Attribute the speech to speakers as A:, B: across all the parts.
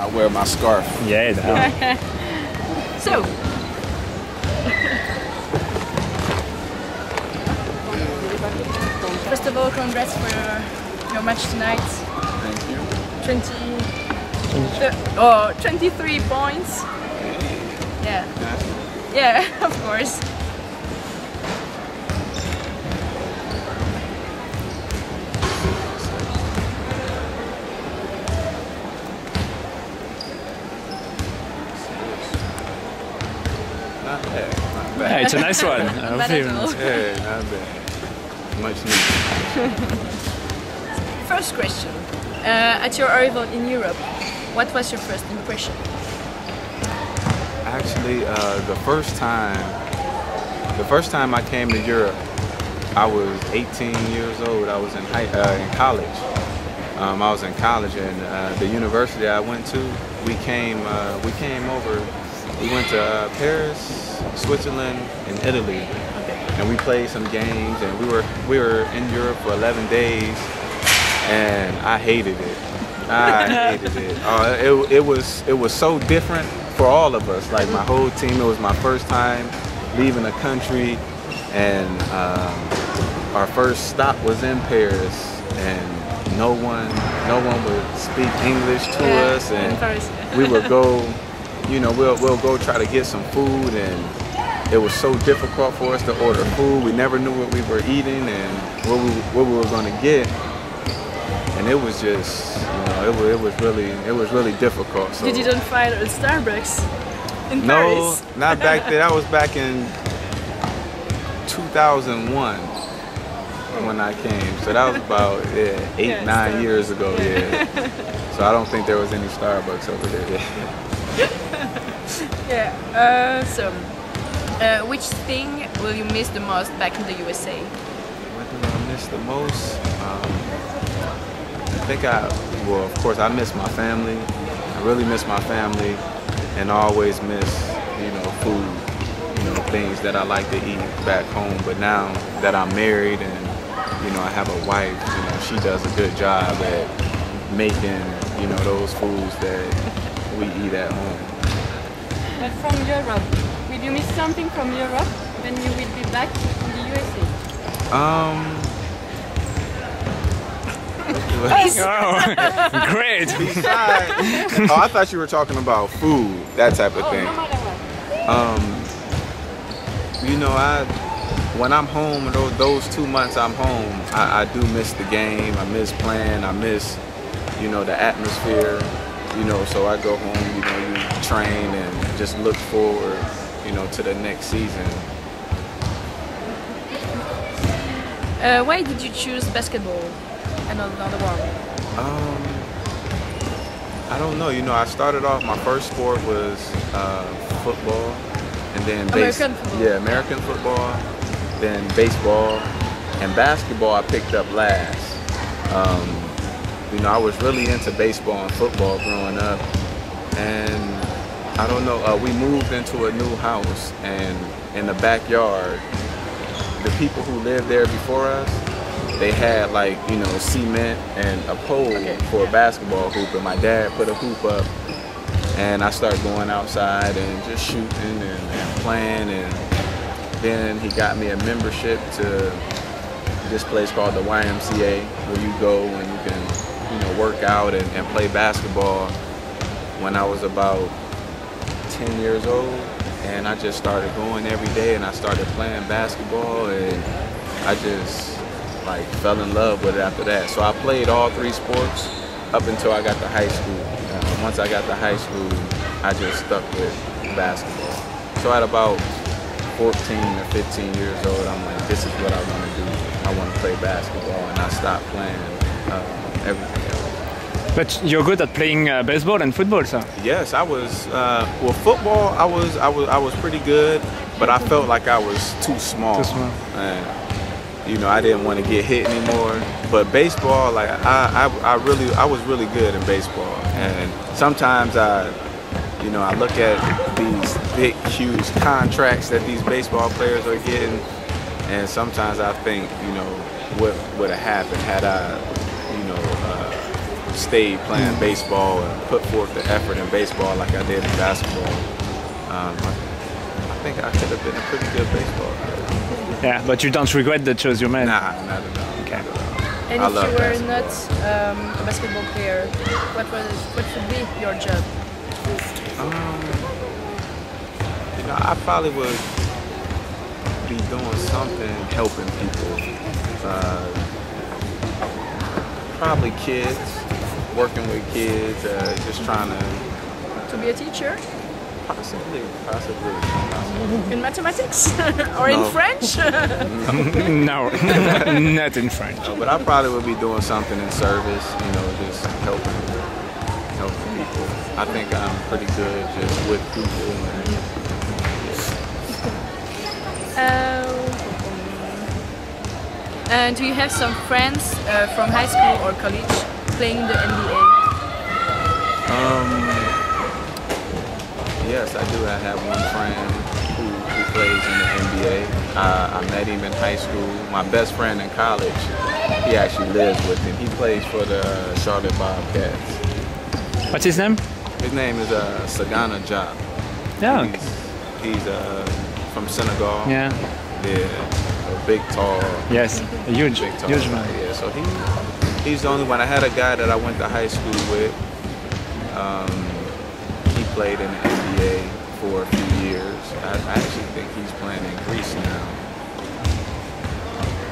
A: I wear my scarf.
B: Yeah, that.
C: So, first of all, congrats for your match tonight.
A: Thank you.
C: 23 points. Yeah. Yeah, of course.
A: Not bad. Not
B: Yeah,
A: bad.
B: it's a nice one.
C: Bad at all.
A: Yeah, not bad. Much needed.
C: First question. At your arrival in Europe, what was your first impression?
A: Actually, the first time I came to Europe, I was 18 years old. I was in college. I was in college, and the university I went to, we came over. We went to Paris, Switzerland, and Italy, and we played some games. And we were in Europe for 11 days, and I hated it. I hated it. It was so different for all of us. Like my whole team, it was my first time leaving the country, and our first stop was in Paris, and no one would speak English to us, and we would go. We'll go try to get some food, and it was so difficult for us to order food. We never knew what we were eating and what we were going to get, and it was just, it was really difficult. So
C: You didn't find a Starbucks in
A: no,
C: Paris?
A: not back then. That was back in 2001 when I came. So that was about 8-9 years ago. Yeah. So I don't think there was any Starbucks over there.
C: Yeah. Which thing will you miss the most back in the USA?
A: What do I miss the most? Well, of course, I miss my family. I really miss my family, and I always miss, food, things that I like to eat back home. But now that I'm married and, I have a wife, she does a good job at making, those foods that we eat at home.
D: But from Europe, will you miss something from Europe when you will be back in the USA?
B: Oh, great.
A: Besides, I thought you were talking about food, that type of thing.
D: No matter what.
A: When I'm home, those 2 months I'm home, I do miss the game. I miss playing. I miss, the atmosphere. So I go home, you train and just look forward, to the next season.
C: Why did you choose basketball and not another one?
A: I don't know. I started off, my first sport was football, and then
C: American football.
A: Yeah, American football, then baseball, and basketball I picked up last. I was really into baseball and football growing up, and I don't know, we moved into a new house, and in the backyard, the people who lived there before us, they had cement and a pole for a basketball hoop, and my dad put a hoop up, and I started going outside and just shooting and playing, and then he got me a membership to this place called the YMCA, where you go and you can work out and play basketball. When I was about 10 years old, and I just started going every day, and I started playing basketball, and I just fell in love with it after that. So I played all 3 sports up until I got to high school. Once I got to high school, I just stuck with basketball. So at about 14 or 15 years old, I'm like, this is what I want to do. I want to play basketball, and I stopped playing everything else.
B: But you're good at playing baseball and football, so.
A: Yes, I was. Football, I was pretty good, but I felt like I was too small.
B: Too small.
A: And, I didn't want to get hit anymore. But baseball, I was really good in baseball. And sometimes I look at these big, huge contracts that these baseball players are getting, and sometimes I think, what would have happened had I, stayed playing baseball and put forth the effort in baseball like I did in basketball, I think I could have been a pretty good baseball player.
B: Yeah, but you don't regret the choice you made?
A: Nah, not at all.
B: Okay.
C: And if you were not a basketball player, what would be your job?
A: You know, I probably would be doing something helping people. Probably kids, working with kids, just trying
C: To be a teacher?
A: possibly.
C: In mathematics? Or in
A: No.
C: French?
B: No, not in French.
A: But I probably would be doing something in service, you know, just helping people. I think I'm pretty good just with people.
C: And do you have some friends from high school or college playing the NBA?
A: Yes, I do. I have one friend who plays in the NBA. I met him in high school. My best friend in college, he actually lives with him. He plays for the Charlotte Bobcats.
B: What's his name?
A: His name is Sagana Diop.
B: Yeah.
A: He's from Senegal.
B: Yeah.
A: Yeah, a big, tall.
B: Yes, a huge man.
A: Yeah, so he's the only one. I had a guy that I went to high school with. He played in the NBA for a few years. I actually think he's playing in Greece now.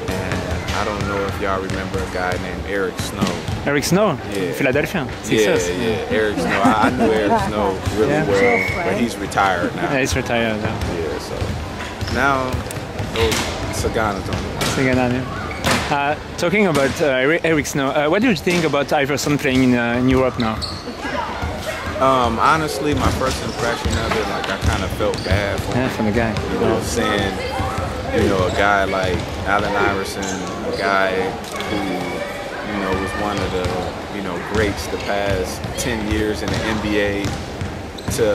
A: And I don't know if y'all remember a guy named Eric Snow.
B: Eric Snow,
A: Yeah.
B: Philadelphia.
A: Yeah,
B: Sixers.
A: Eric Snow. I knew Eric Snow really
B: Yeah.
A: well, but he's retired now.
B: Yeah, he's retired now.
A: Yeah, so now those Sagana's on the line.
B: Second yeah. Talking about Eric Snow, what do you think about Iverson playing in Europe now?
A: Honestly, my first impression of it, like I kind of felt bad for him.
B: Yeah, from the guy.
A: You know, saying, you know, a guy like Allen Iverson, a guy who, you know, was one of the, you know, greats the past 10 years in the NBA to,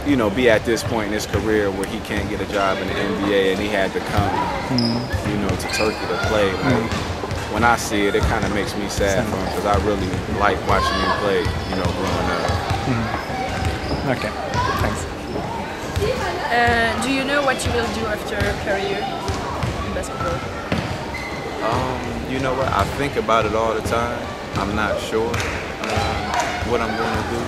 A: you know, be at this point in his career where he can't get a job in the NBA and he had to come, you know, to Turkey to play. Like, when I see it, it kind of makes me sad for him because I really like watching him play, you know, growing up.
B: Okay, thanks.
C: Do you know what you will do after a career in basketball?
A: You know what? I think about it all the time. I'm not sure what I'm going to do.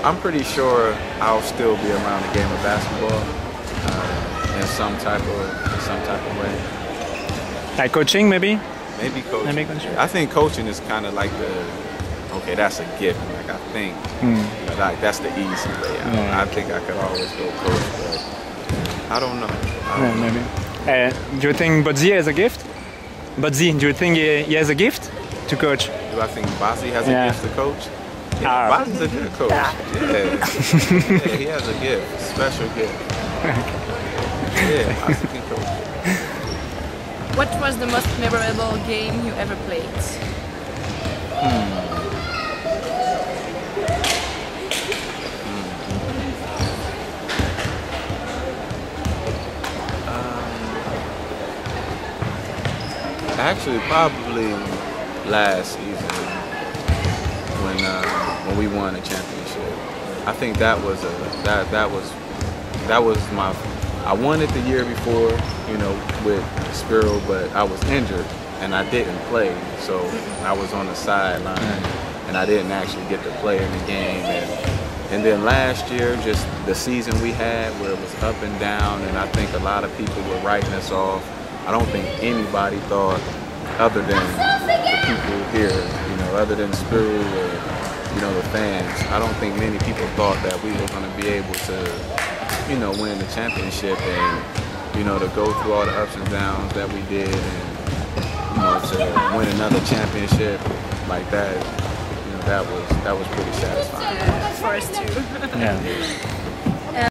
A: I'm pretty sure I'll still be around the game of basketball in some type of way.
B: Like coaching, maybe?
A: Maybe coaching.
B: Maybe coaching.
A: I think coaching is kind of like okay, that's a gift. Like I think, like that's the easy way out.
B: Yeah.
A: I think I could always go coach, but I don't know.
B: Yeah, maybe. Do you think Budzi has a gift? Budzi, do you think he has a gift to coach?
A: Do I think Bozzy has a
B: Yeah.
A: gift to coach? Yeah, Bozzy's a good coach. Yeah, he has a gift, special gift. Yeah, Bozzy can coach.
C: What was the most memorable game you ever played?
A: Actually, probably last season when we won a championship. I think that was my. I won it the year before, you know, with Spiro, but I was injured and I didn't play, so I was on the sideline and I didn't actually get to play in the game. And then last year, just the season we had where it was up and down, and I think a lot of people were writing us off. I don't think anybody thought, other than the people here, you know, other than Spiro or, you know, the fans, I don't think many people thought that we were going to be able to, you know, win the championship and, you know, to go through all the ups and downs that we did and, you know, to win another championship like that, you know, that was pretty satisfying.
C: For us too.
B: Yeah.